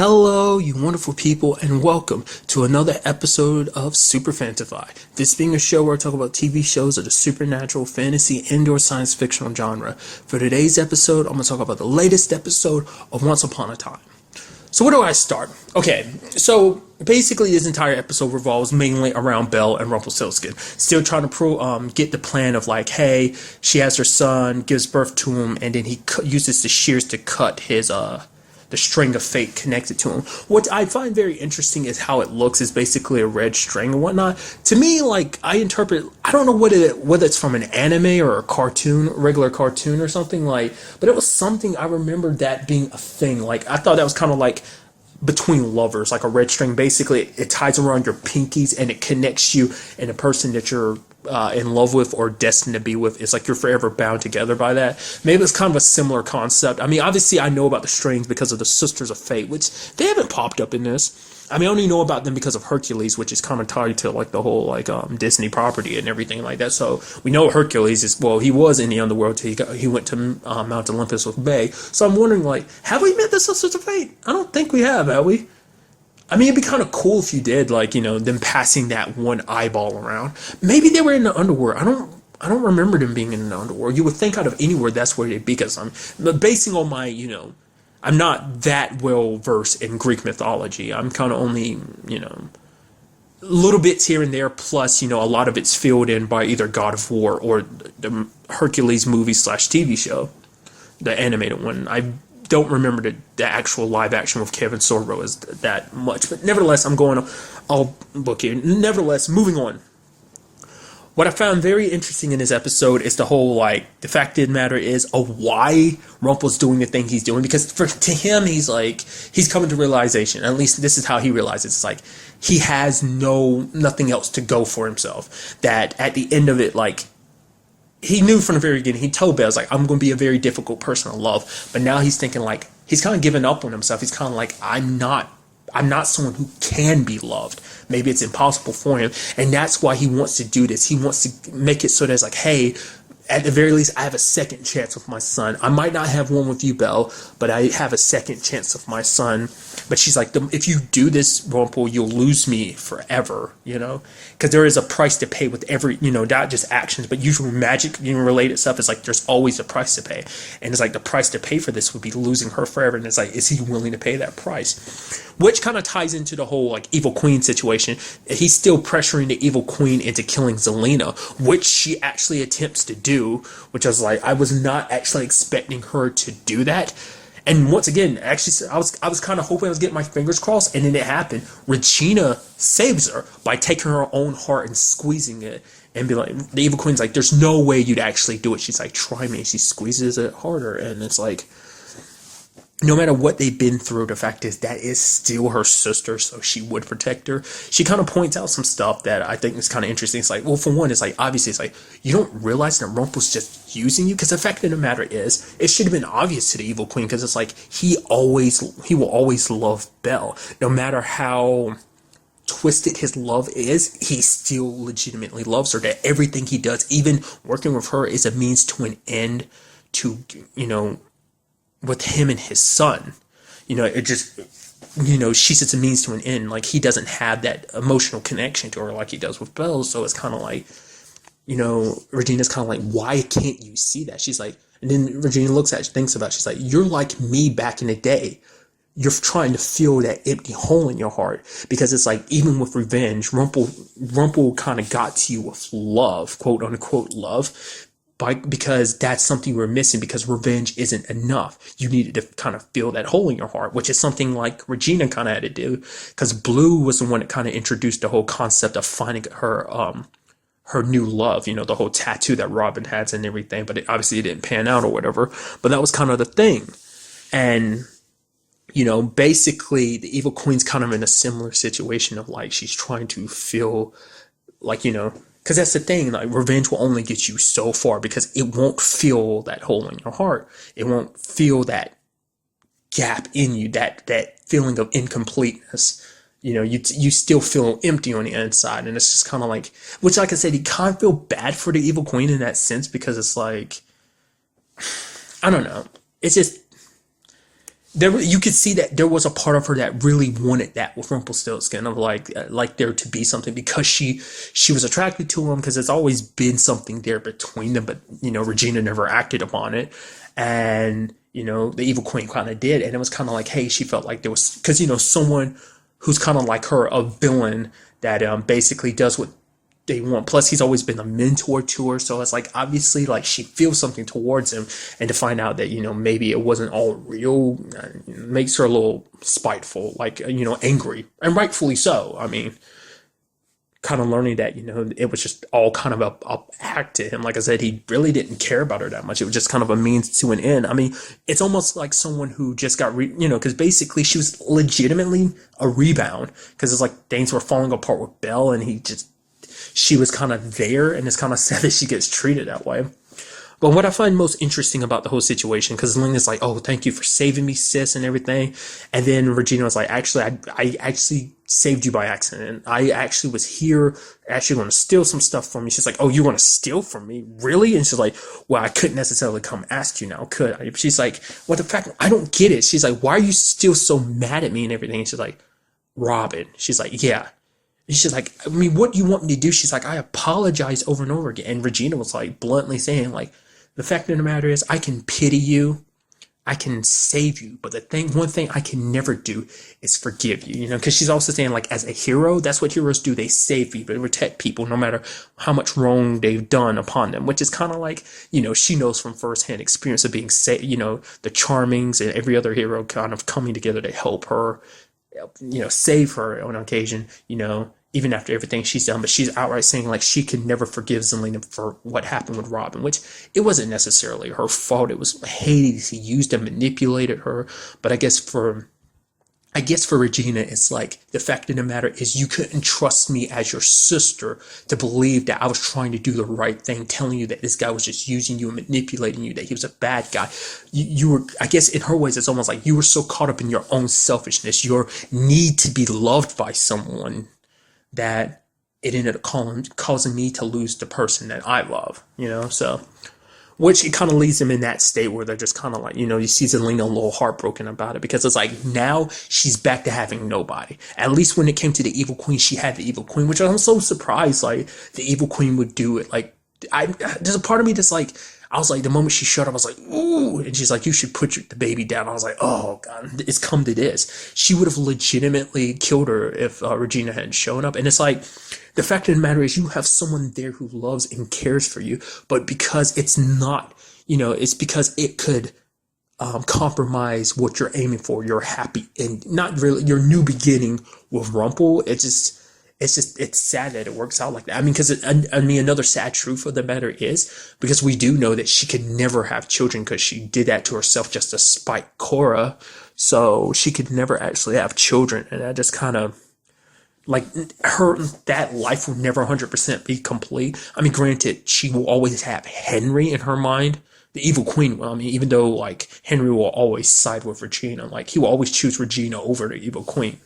Hello, you wonderful people, and welcome to another episode of Super-Fanta-Fi. This being a show where I talk about TV shows of the supernatural, fantasy, and/or science fictional genre. For today's episode, I'm going to talk about the latest episode of Once Upon a Time. So where do I start? Okay, so basically this entire episode revolves mainly around Belle and Rumpelstiltskin. Still trying to get the plan of like, hey, she has her son, gives birth to him, and then he uses the shears to cut his the string of fate connected to him. What I find very interesting is how it looks. Is basically a red string and whatnot. To me, like, I don't know whether it's from an anime or a cartoon, regular cartoon or something, like, but it was something I remember that being a thing. Like, I thought that was kind of like between lovers, like a red string. Basically, it ties around your pinkies and it connects you and the person that you're in love with or destined to be with. It's like you're forever bound together by that. Maybe it's kind of a similar concept. I mean, obviously I know about the strings because of the Sisters of Fate, which they haven't popped up in this. I mean, I only know about them because of Hercules, which is kind of tied to like the whole like Disney property and everything like that. So we know Hercules is, well, he was in the underworld till he went to Mount Olympus with Bay. So I'm wondering, like, have we met the Sisters of Fate? I don't think we have we? I mean, it'd be kind of cool if you did, like, you know, them passing that one eyeball around. Maybe they were in the underworld. I don't remember them being in the underworld. You would think out of anywhere that's where they'd be, because I'm basing on my, you know, I'm not that well versed in Greek mythology. I'm kind of only, you know, little bits here and there. Plus, you know, a lot of it's filled in by either God of War or the Hercules movie / TV show, the animated one. I don't remember the actual live action with Kevin Sorbo as that much, but nevertheless, I'll book here. Nevertheless, moving on. What I found very interesting in this episode is the whole, like, the fact of the matter is why Rumpel's doing the thing he's doing, because to him, he's coming to realization, at least this is how he realizes, it's like, he has nothing else to go for himself, that at the end of it, like, he knew from the very beginning. He told Belle, like, I'm going to be a very difficult person to love. But now he's thinking, like, he's kind of giving up on himself. He's kind of like, I'm not someone who can be loved. Maybe it's impossible for him. And that's why he wants to do this. He wants to make it so that it's like, hey, at the very least, I have a second chance with my son. I might not have one with you, Belle, but I have a second chance with my son. But she's like, if you do this, Rumpel, you'll lose me forever, you know? Because there is a price to pay with every, you know, not just actions, but usual magic, you know, related stuff. It's like, there's always a price to pay. And it's like, the price to pay for this would be losing her forever. And it's like, is he willing to pay that price? Which kind of ties into the whole, like, evil queen situation. He's still pressuring the evil queen into killing Zelena, which she actually attempts to do, which I was like, I was not actually expecting her to do that. And once again, actually, I was kind of hoping I was getting my fingers crossed, and then it happened. Regina saves her by taking her own heart and squeezing it, and be like, the evil queen's like, there's no way you'd actually do it. She's like, try me. She squeezes it harder, and it's like, no matter what they've been through, the fact is that is still her sister, so she would protect her. She kind of points out some stuff that I think is kind of interesting. It's like, well, for one, it's like, obviously, it's like, you don't realize that Rumpel's just using you, because the fact of the matter is, it should have been obvious to the evil queen, because it's like, he will always love Belle. No matter how twisted his love is, he still legitimately loves her. That everything he does, even working with her, is a means to an end to, you know, with him and his son. You know, it just, you know, she's just a means to an end. Like, he doesn't have that emotional connection to her like he does with Belle. So it's kind of like, you know, Regina's kind of like, why can't you see that? She's like, and then Regina looks at it, thinks about it, she's like, you're like me back in the day. You're trying to fill that empty hole in your heart, because it's like, even with revenge, Rumpel kind of got to you with love, quote unquote love, because that's something we're missing, because revenge isn't enough. You needed to kind of fill that hole in your heart, which is something like Regina kind of had to do, because Blue was the one that kind of introduced the whole concept of finding her new love, you know, the whole tattoo that Robin has and everything, but obviously it didn't pan out or whatever, but that was kind of the thing. And, you know, basically the evil queen's kind of in a similar situation of, like, she's trying to feel like, you know, because that's the thing, like, revenge will only get you so far, because it won't fill that hole in your heart. It won't fill that gap in you, that feeling of incompleteness. You know, you still feel empty on the inside, and it's just kind of like, which, like I said, you kind of feel bad for the evil queen in that sense, because it's like, I don't know. It's just, you could see that there was a part of her that really wanted that with Rumpelstiltskin of like there to be something because she was attracted to him because there's always been something there between them, but Regina never acted upon it, and the evil queen kind of did, and it was kind of like, hey, she felt like there was because someone who's kind of like her, a villain that basically does what they want. Plus, he's always been a mentor to her, so it's like obviously like she feels something towards him, and to find out that maybe it wasn't all real makes her a little spiteful, like angry, and rightfully so. I mean, kind of learning that it was just all kind of a act to him. Like I said, he really didn't care about her that much. It was just kind of a means to an end. I mean, it's almost like someone who just got because basically she was legitimately a rebound because it's like things were falling apart with Belle, and she was kind of there, and it's kind of sad that she gets treated that way. But what I find most interesting about the whole situation, because Lena's like, oh, thank you for saving me, sis, and everything. And then Regina was like, actually, I actually saved you by accident. I actually was here, actually going to steal some stuff from me. She's like, oh, you want to steal from me? Really? And she's like, well, I couldn't necessarily come ask you now, could I? She's like, well, the fact, I don't get it. She's like, why are you still so mad at me and everything? And she's like, Robin. She's like, yeah. She's like, I mean, what do you want me to do? She's like, I apologize over and over again. And Regina was like bluntly saying, like, the fact of the matter is, I can pity you, I can save you, but one thing I can never do is forgive you, because she's also saying, like, as a hero, that's what heroes do. They save people, they protect people, no matter how much wrong they've done upon them, which is kind of like, she knows from firsthand experience of being saved, the Charmings and every other hero kind of coming together to help her, save her on occasion, even after everything she's done, but she's outright saying like she could never forgive Zelena for what happened with Robin, which it wasn't necessarily her fault. It was Hades. He used and manipulated her. But I guess for Regina, it's like the fact of the matter is you couldn't trust me as your sister to believe that I was trying to do the right thing, telling you that this guy was just using you and manipulating you, that he was a bad guy. You were, I guess in her ways, it's almost like you were so caught up in your own selfishness, your need to be loved by someone, that it ended up causing me to lose the person that I love, so, which it kind of leaves them in that state where they're just kind of like, you see Zelena a little heartbroken about it, because it's like now she's back to having nobody. At least when it came to the Evil Queen, she had the Evil Queen, which I'm so surprised, like, the Evil Queen would do it. Like, there's a part of me that's like, I was like, the moment she shut up, I was like, ooh, and she's like, you should put the baby down. I was like, oh God, it's come to this. She would have legitimately killed her if Regina hadn't shown up. And it's like, the fact of the matter is you have someone there who loves and cares for you, but because it's not, it's because it could compromise what you're aiming for, your happy and not really your new beginning with Rumple. It's sad that it works out like that. I mean, because another sad truth of the matter is, because we do know that she could never have children because she did that to herself just to spite Cora. So she could never actually have children. And that just kind of, like, that life will never 100% be complete. I mean, granted, she will always have Henry in her mind. The Evil Queen will. I mean, even though, like, Henry will always side with Regina. Like, he will always choose Regina over the Evil Queen.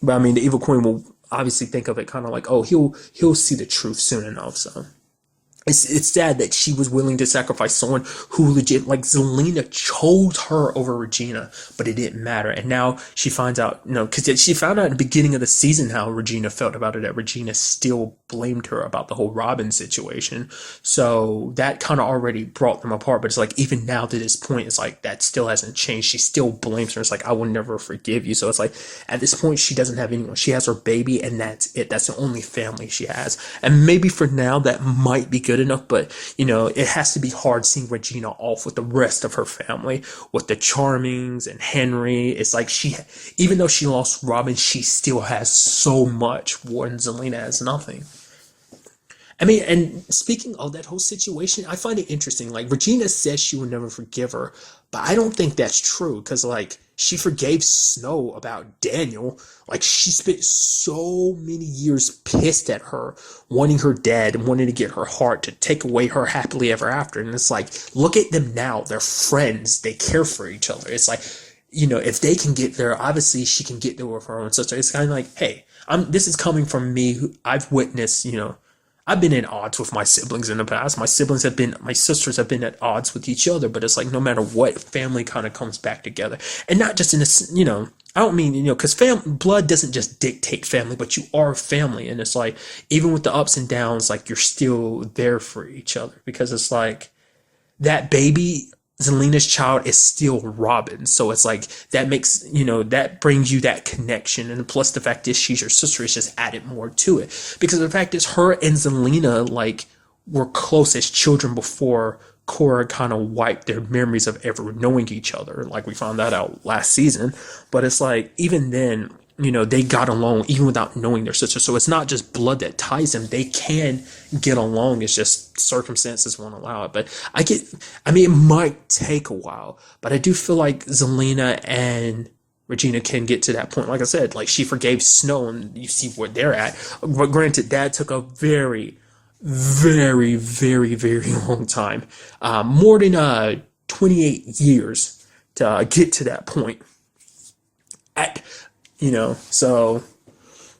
But I mean, the Evil Queen will obviously think of it kind of like, oh, he'll see the truth soon enough. So it's sad that she was willing to sacrifice someone who legit, like, Zelena chose her over Regina, but it didn't matter. And now she finds out, because she found out at the beginning of the season how Regina felt about it, that Regina still blamed her about the whole Robin situation. So that kind of already brought them apart. But it's like, even now to this point, it's like, that still hasn't changed. She still blames her. It's like, I will never forgive you. So it's like, at this point, she doesn't have anyone. She has her baby, and that's it. That's the only family she has. And maybe for now, that might be good enough, but it has to be hard seeing Regina off with the rest of her family, with the Charmings and Henry. It's like even though she lost Robin, she still has so much, and Zelena has nothing. I mean, and speaking of that whole situation, I find it interesting. Like, Regina says she will never forgive her, but I don't think that's true, because, like, she forgave Snow about Daniel. Like, she spent so many years pissed at her, wanting her dead and wanting to get her heart to take away her happily ever after. And it's like, look at them now. They're friends. They care for each other. It's like, if they can get there, obviously she can get there with her own sister. It's kind of like, hey, this is coming from me. I've witnessed, I've been at odds with my siblings in the past. My sisters have been at odds with each other, but it's like no matter what, family kind of comes back together. And not just in this, I don't mean, because blood doesn't just dictate family, but you are family. And it's like, even with the ups and downs, like you're still there for each other because it's like that baby, Zelina's child, is still Robin. So it's like that makes, that brings you that connection. And plus the fact is she's your sister is just added more to it. Because the fact is her and Zelina like were close as children before Cora kind of wiped their memories of ever knowing each other. Like we found that out last season. But it's like even then, they got along even without knowing their sister. So it's not just blood that ties them. They can get along. It's just circumstances won't allow it. But it might take a while, but I do feel like Zelina and Regina can get to that point. Like I said, like she forgave Snow and you see where they're at. But granted, that took a very, very, very, very long time. More than 28 years to get to that point. So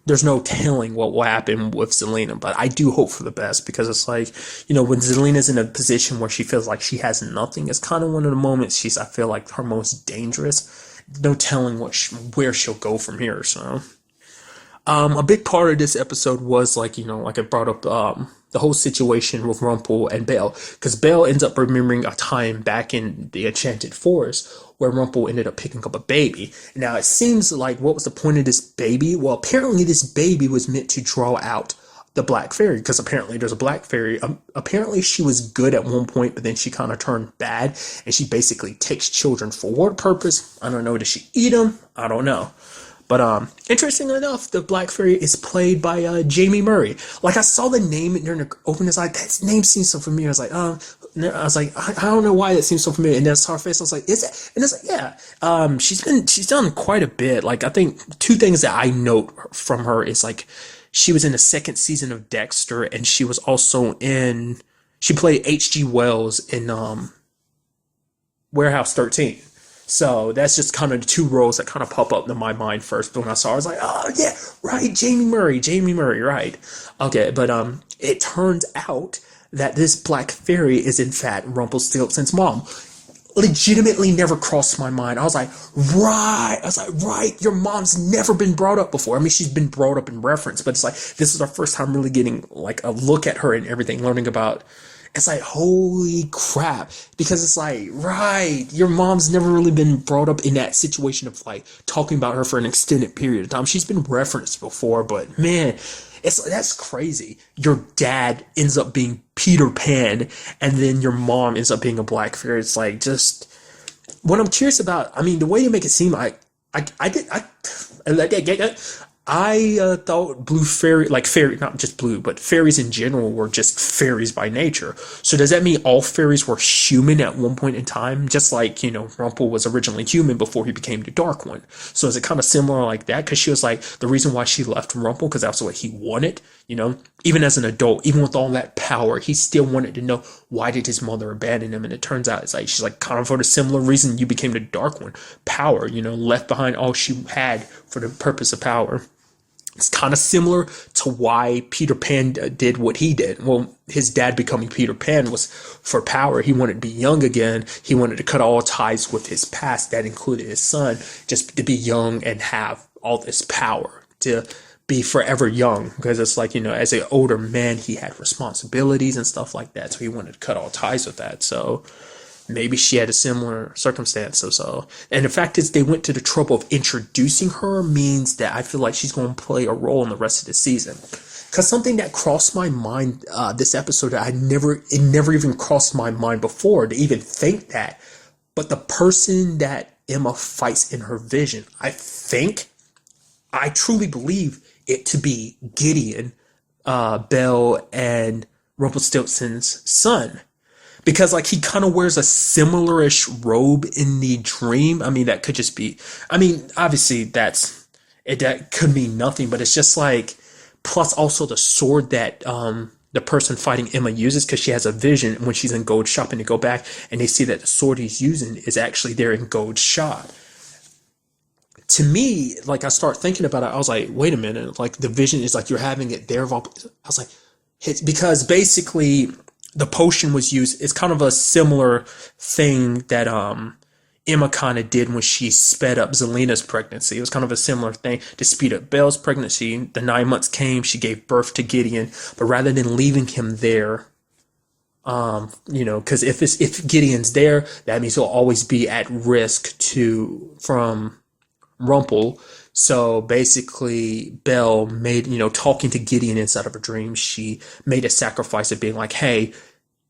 there's no telling what will happen with Zelina, but I do hope for the best because it's like, when Zelina's in a position where she feels like she has nothing, it's kind of one of the moments I feel like her most dangerous. No telling where she'll go from here. So, a big part of this episode was like, like I brought up, the whole situation with Rumpel and Belle, because Belle ends up remembering a time back in the Enchanted Forest where Rumpel ended up picking up a baby. Now it seems like what was the point of this baby? Well, apparently this baby was meant to draw out the Black Fairy, because apparently there's a Black Fairy. Apparently she was good at one point, but then she kind of turned bad, and she basically takes children for what purpose? I don't know. Does she eat them? I don't know. But interestingly enough, the Black Fairy is played by Jamie Murray. Like I saw the name during the opening, it's like that name seems so familiar. I was like, I don't know why that seems so familiar. And then I saw her face, I was like, is it? And it's like, yeah. She's done quite a bit. Like I think two things that I note from her is like she was in the second season of Dexter, and she was also she played H.G. Wells in Warehouse 13. So that's just kind of the two roles that kind of pop up in my mind first. But when I saw her, I was like, oh yeah, right, Jamie Murray, right. Okay, but it turns out that this Black Fairy is in fact Rumpelstiltskin's mom. Legitimately never crossed my mind. I was like, right, your mom's never been brought up before. I mean, she's been brought up in reference, but it's like, this is our first time really getting like a look at her and everything, learning about. It's like, holy crap, because it's like, right, your mom's never really been brought up in that situation of like talking about her for an extended period of time. She's been referenced before, but man, that's crazy. Your dad ends up being Peter Pan, and then your mom ends up being a Black Fairy. It's like, just what I'm curious about. I mean, the way you make it seem, I thought blue fairy, like fairy, not just blue, but fairies in general were just fairies by nature. So does that mean all fairies were human at one point in time? Just like, Rumpel was originally human before he became the Dark One. So is it kind of similar like that? Because she was like, the reason why she left Rumpel, because that's what he wanted, Even as an adult, even with all that power, he still wanted to know why did his mother abandon him? And it turns out it's like, she's like, kind of for the similar reason you became the Dark One. Power, left behind all she had for the purpose of power. It's kind of similar to why Peter Pan did what he did. Well, his dad becoming Peter Pan was for power. He wanted to be young again. He wanted to cut all ties with his past. That included his son, just to be young and have all this power, to be forever young. Because it's like, as an older man, he had responsibilities and stuff like that. So he wanted to cut all ties with that. So maybe she had a similar circumstance or so. And the fact is they went to the trouble of introducing her means that I feel like she's going to play a role in the rest of the season. Because something that crossed my mind this episode, that it never even crossed my mind before to even think that. But the person that Emma fights in her vision, I truly believe it to be Gideon, Belle, and Rumpelstiltskin's son. Because like he kind of wears a similar-ish robe in the dream. I mean, that could just be, obviously that could mean nothing, but it's just like, plus also the sword that the person fighting Emma uses, because she has a vision when she's in Gold's shop and they go back and they see that the sword he's using is actually there in Gold's shop. To me, like I start thinking about it, I was like, wait a minute, like the vision is like you're having it there. I was like, because basically the potion was used. It's kind of a similar thing that Emma kind of did when she sped up Zelina's pregnancy. It was kind of a similar thing to speed up Belle's pregnancy. The 9 months came, she gave birth to Gideon, but rather than leaving him there, because if Gideon's there, that means he'll always be at risk from Rumpel. So basically, Belle made, talking to Gideon inside of a dream, she made a sacrifice of being like, hey,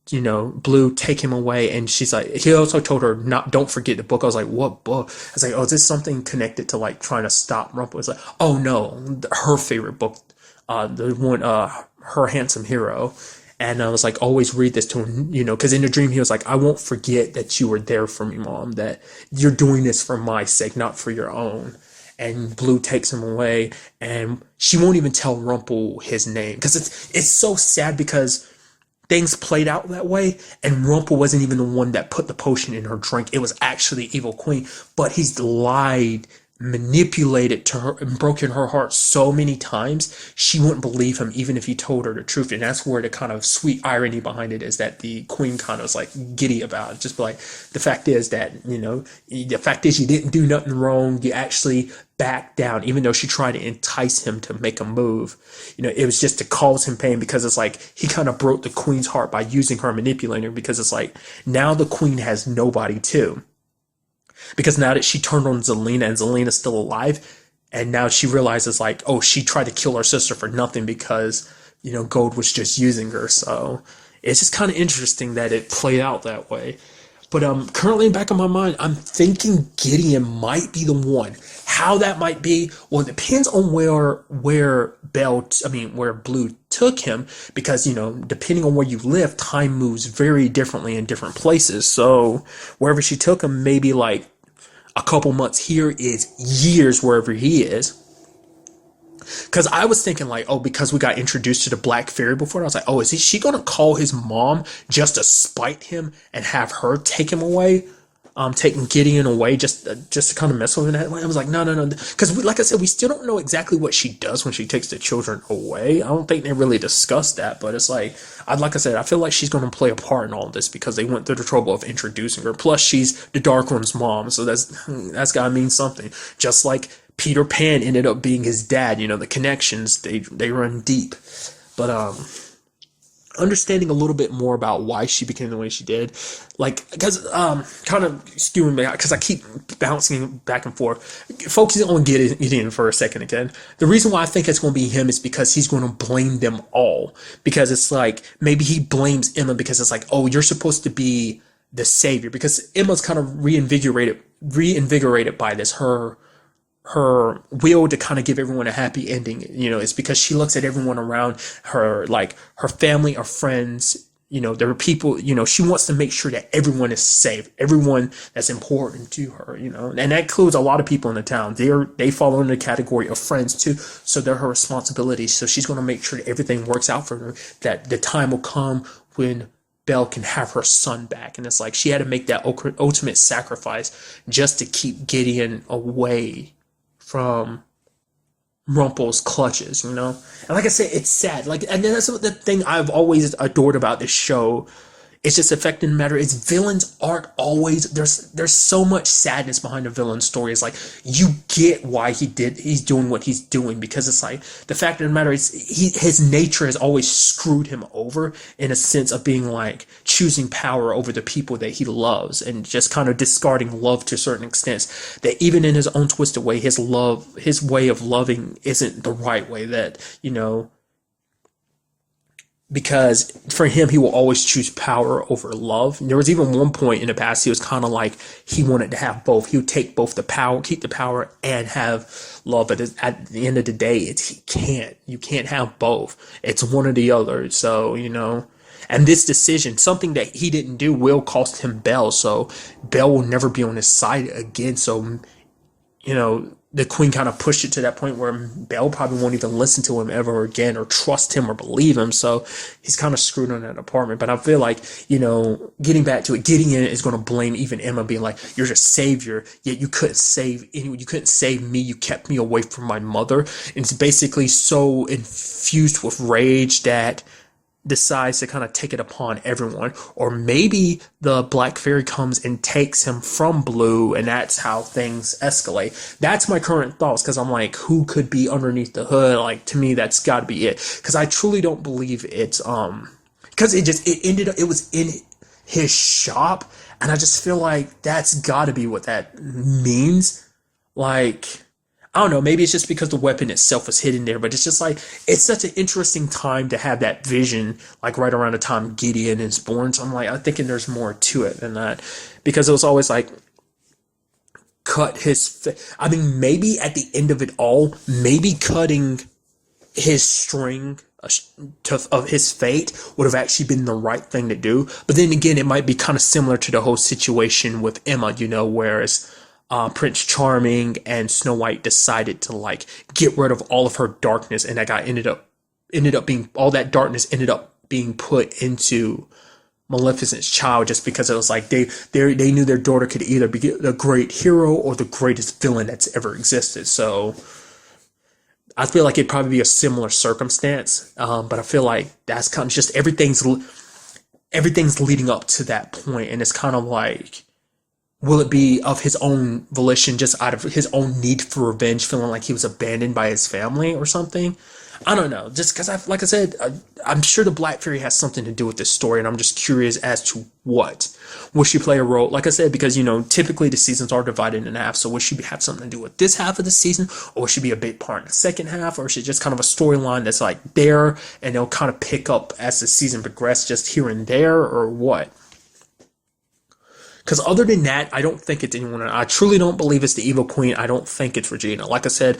Blue, take him away. And she's like, he also told her, don't forget the book. I was like, what book? I was like, oh, is this something connected to like trying to stop Rumpel? It's like, oh no, her favorite book, the one, Her Handsome Hero. And I was like, always read this to him, because in the dream he was like, I won't forget that you were there for me, Mom, that you're doing this for my sake, not for your own. And Blue takes him away, and she won't even tell Rumpel his name, because it's so sad because things played out that way, and Rumpel wasn't even the one that put the potion in her drink. It was actually the evil queen, but he's lied, manipulated to her, and broken her heart so many times, she wouldn't believe him even if he told her the truth. And that's where the kind of sweet irony behind it is, that the queen kind of was like giddy about it. Just like, the fact is that, the fact is you didn't do nothing wrong. You actually backed down, even though she tried to entice him to make a move. It was just to cause him pain, because it's like he kind of broke the queen's heart by using her, manipulating her, because it's like now the queen has nobody too. Because now that she turned on Zelina, and Zelina's still alive, and now she realizes like, oh, she tried to kill her sister for nothing because, Gold was just using her. So it's just kind of interesting that it played out that way. But currently in the back of my mind, I'm thinking Gideon might be the one. How that might be, well, it depends on where where Blue took him, because, depending on where you live, time moves very differently in different places. So wherever she took him, maybe like a couple months here is years wherever he is. Because I was thinking like, oh, because we got introduced to the Black Fairy before, I was like, oh, is she going to call his mom just to spite him and have her take him away? Taking Gideon away just to kind of mess with him that way. I was like, no. Because like I said, we still don't know exactly what she does when she takes the children away. I don't think they really discussed that, but it's like, like I said, I feel like she's going to play a part in all this because they went through the trouble of introducing her. Plus, she's the Darkroom's mom, so that's got to mean something. Just like Peter Pan ended up being his dad, the connections, they run deep. But understanding a little bit more about why she became the way she did, like, because kind of skewing back, because I keep bouncing back and forth, focusing on Gideon for a second again. The reason why I think it's going to be him is because he's going to blame them all, because it's like maybe he blames Emma because it's like, oh, you're supposed to be the savior, because Emma's kind of reinvigorated by this, her will to kind of give everyone a happy ending, it's because she looks at everyone around her, like her family or friends, there are people, she wants to make sure that everyone is safe, everyone that's important to her, and that includes a lot of people in the town. They fall in the category of friends too, so they're her responsibility. So she's going to make sure that everything works out for her, that the time will come when Belle can have her son back. And it's like she had to make that ultimate sacrifice just to keep Gideon away from Rumpel's clutches, And like I said, it's sad. Like, and that's the thing I've always adored about this show. It's just the fact of the matter is, villains aren't always, there's so much sadness behind the villain story. It's like, you get why he's doing what he's doing, because it's like, the fact of the matter is, his nature has always screwed him over, in a sense of being like, choosing power over the people that he loves, and just kind of discarding love to certain extents, that even in his own twisted way, his way of loving isn't the right way, that, because for him, he will always choose power over love. And there was even one point in the past, he was kind of like, he wanted to have both. He would take both the power, keep the power, and have love. But at the end of the day, he can't. You can't have both. It's one or the other. So, and this decision, something that he didn't do, will cost him Belle. So Belle will never be on his side again. So, the queen kind of pushed it to that point where Belle probably won't even listen to him ever again, or trust him or believe him. So he's kind of screwed on that apartment. But I feel like, getting back to it, Gideon is going to blame even Emma, being like, you're a savior, yet you couldn't save anyone. You couldn't save me. You kept me away from my mother. And it's basically so infused with rage that decides to kind of take it upon everyone. Or maybe the Black Fairy comes and takes him from Blue, and that's how things escalate. That's my current thoughts, because I'm like, who could be underneath the hood? Like, to me, that's got to be it. Because I truly don't believe it's, because it was in his shop, and I just feel like that's got to be what that means. Like, I don't know, maybe it's just because the weapon itself is hidden there, but it's just like, it's such an interesting time to have that vision, like right around the time Gideon is born. So I'm like, I'm thinking there's more to it than that, because it was always like, I mean, maybe at the end of it all, maybe cutting his string of his fate would have actually been the right thing to do. But then again, it might be kind of similar to the whole situation with Emma, whereas Prince Charming and Snow White decided to like get rid of all of her darkness, and that guy ended up being, all that darkness ended up being put into Maleficent's child, just because it was like they knew their daughter could either be the great hero or the greatest villain that's ever existed. So I feel like it'd probably be a similar circumstance, but I feel like that's kind of just everything's leading up to that point, and it's kind of like, will it be of his own volition, just out of his own need for revenge, feeling like he was abandoned by his family or something? I don't know. Just because, like I said, I'm sure the Black Fairy has something to do with this story, and I'm just curious as to what. Will she play a role? Like I said, because, typically the seasons are divided in half, so will she have something to do with this half of the season, or will she be a big part in the second half, or is it just kind of a storyline that's like there, and they'll kind of pick up as the season progresses, just here and there, or what? Because other than that, I don't think it's anyone. I truly don't believe it's the Evil Queen. I don't think it's Regina. Like I said,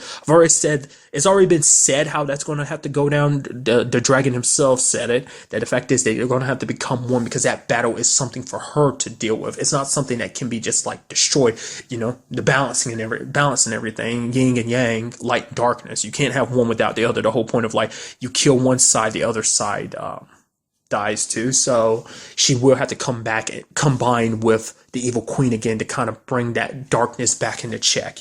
it's already been said how that's going to have to go down. The dragon himself said it, that the fact is they're going to have to become one, because that battle is something for her to deal with. It's not something that can be just like destroyed. The balancing and everything, yin and yang, light and darkness. You can't have one without the other. The whole point of like, you kill one side, the other side dies too. So she will have to come back and combine with the Evil Queen again to kind of bring that darkness back into check.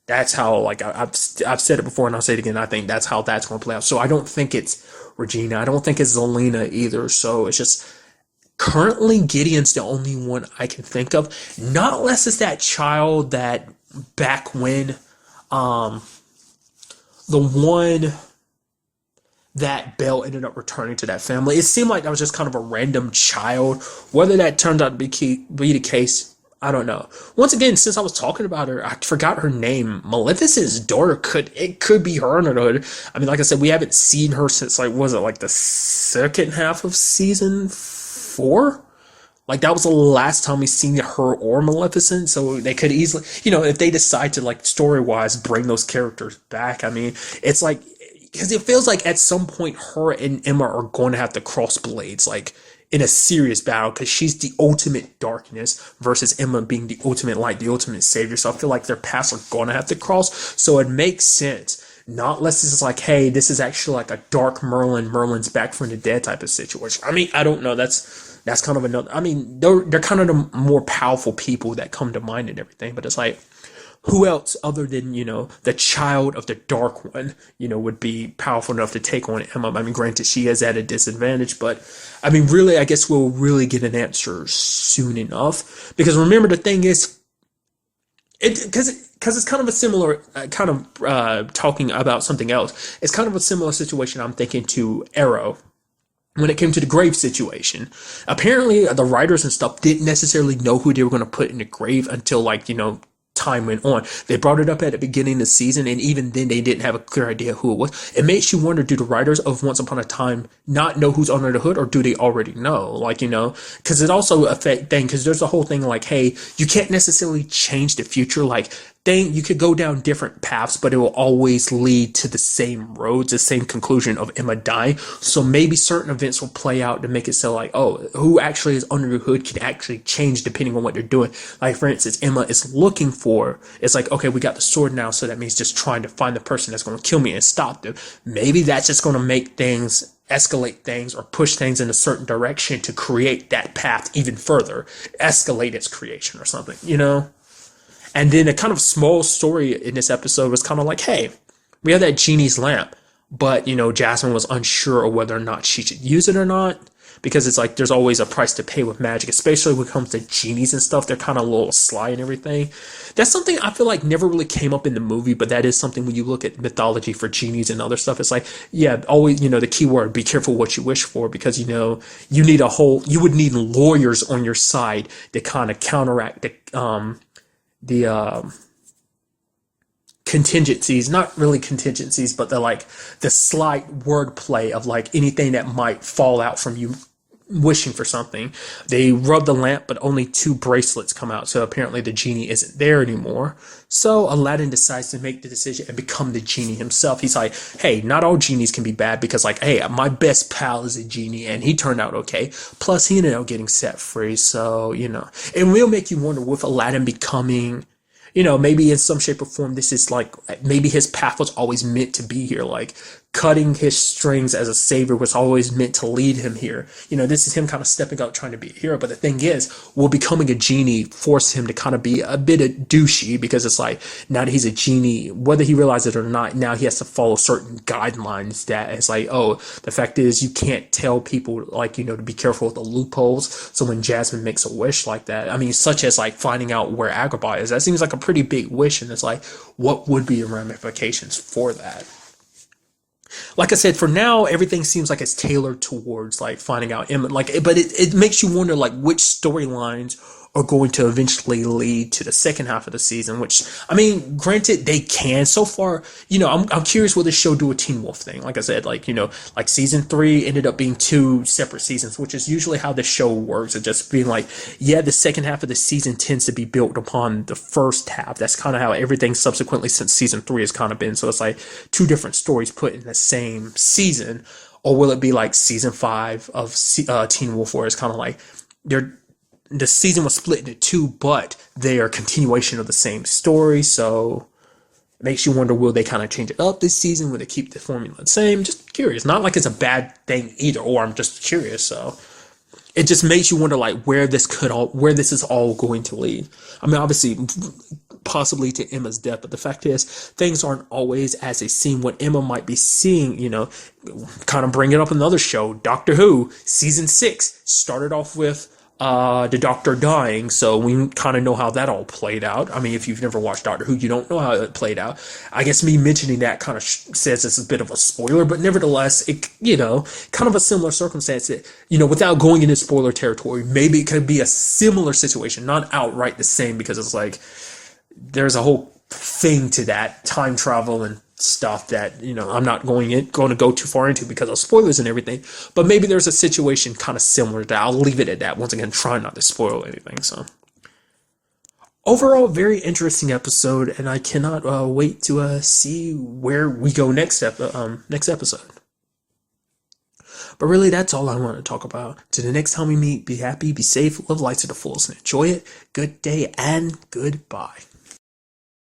That's how, like, I've said it before and I'll say it again, I think that's how that's going to play out. So I don't think it's Regina. I don't think it's Zelena either. So it's just, currently Gideon's the only one I can think of. Not unless it's that child that back when, the one that Belle ended up returning to that family. It seemed like that was just kind of a random child. Whether that turned out to be the case, I don't know. Once again, since I was talking about her, I forgot her name. Maleficent's daughter could be her under the hood. I mean, like I said, we haven't seen her since, like, was it like the second half of season 4? Like, that was the last time we seen her or Maleficent, so they could easily, if they decide to, like, story-wise, bring those characters back, I mean, it's like, because it feels like at some point her and Emma are going to have to cross blades, like in a serious battle, because she's the ultimate darkness versus Emma being the ultimate light, the ultimate savior. So I feel like their paths are going to have to cross. So it makes sense. Not unless this is like, hey, this is actually like a dark Merlin's back from the dead type of situation. I mean, I don't know. That's kind of another. I mean, they're kind of the more powerful people that come to mind and everything. But it's like, who else other than, the child of the Dark One, would be powerful enough to take on Emma? I mean, granted, she is at a disadvantage, but I mean, really, I guess we'll really get an answer soon enough. Because remember, the thing is, because it's kind of a similar, talking about something else, it's kind of a similar situation I'm thinking to Arrow. When it came to the grave situation, apparently the writers and stuff didn't necessarily know who they were going to put in the grave until, like, time went on. They brought it up at the beginning of the season, and even then they didn't have a clear idea who it was. It makes you wonder, do the writers of Once Upon a Time not know who's under the hood, or do they already know? Like, because it also affect thing, because there's a whole thing like, hey, you can't necessarily change the future. Like, you could go down different paths, but it will always lead to the same roads, the same conclusion of Emma dying. So maybe certain events will play out to make it so like, oh, who actually is under the hood can actually change depending on what they're doing. Like, for instance, Emma is looking for, it's like, okay, we got the sword now, so that means just trying to find the person that's going to kill me and stop them. Maybe that's just going to make things, escalate things, or push things in a certain direction to create that path even further, escalate its creation or something, And then a kind of small story in this episode was kind of like, hey, we have that genie's lamp. but Jasmine was unsure of whether or not she should use it or not, because it's like there's always a price to pay with magic, especially when it comes to genies and stuff. They're kind of a little sly and everything. That's something I feel like never really came up in the movie, but that is something when you look at mythology for genies and other stuff. It's like, yeah, always, the key word, be careful what you wish for, because you would need lawyers on your side to kind of counteract the contingencies, not really contingencies, but the slight wordplay of like anything that might fall out from you wishing for something. They rub the lamp, but only 2 bracelets come out, so apparently the genie isn't there anymore. So Aladdin decides to make the decision and become the genie himself. He's like, hey, not all genies can be bad, because like, hey, my best pal is a genie and he turned out okay, plus he ended up getting set free. So it will make you wonder, with Aladdin becoming, maybe in some shape or form, this is like, maybe his path was always meant to be here. Like, cutting his strings as a savior was always meant to lead him here. This is him kind of stepping up, trying to be a hero. But the thing is, will becoming a genie force him to kind of be a bit of douchey? Because it's like, now that he's a genie, whether he realizes it or not, now he has to follow certain guidelines that it's like, oh, the fact is you can't tell people, like, to be careful with the loopholes. So when Jasmine makes a wish like that, I mean, such as like finding out where Agrabah is, that seems like a pretty big wish. And it's like, what would be the ramifications for that? Like I said, for now, everything seems like it's tailored towards like finding out Emma. Like, but it makes you wonder like which storylines are going to eventually lead to the second half of the season. Which, I mean, granted, they can. So far, I'm curious, will this show do a Teen Wolf thing? Like I said, like like season 3 ended up being 2 separate seasons, which is usually how the show works. It just being like, yeah, the second half of the season tends to be built upon the first half. That's kind of how everything subsequently since season 3 has kind of been. So it's like 2 different stories put in the same season. Or will it be like season 5 of Teen Wolf, where it's kind of like the season was split into 2, but they are a continuation of the same story. So it makes you wonder, will they kind of change it up this season? Will they keep the formula the same? Just curious. Not like it's a bad thing either, or I'm just curious. So it just makes you wonder, like, where this is all going to lead. I mean, obviously, possibly to Emma's death, but the fact is, things aren't always as they seem. What Emma might be seeing, kind of bring it up in another show, Doctor Who, season 6, started off with the Doctor dying, so we kind of know how that all played out. I mean, if you've never watched Doctor Who, you don't know how it played out. I guess me mentioning that kind of says it's a bit of a spoiler, but nevertheless, it, kind of a similar circumstance that, without going into spoiler territory, maybe it could be a similar situation, not outright the same, because it's like, there's a whole thing to that, time travel and stuff that I'm not going to go too far into because of spoilers and everything, but maybe there's a situation kind of similar to that. I'll leave it at that. Once again, try not to spoil anything. So overall, very interesting episode, and I cannot wait to see where we go next episode. But really, that's all I want to talk about. Till the next time we meet, be happy, be safe, live life to the fullest, and enjoy it. Good day and goodbye.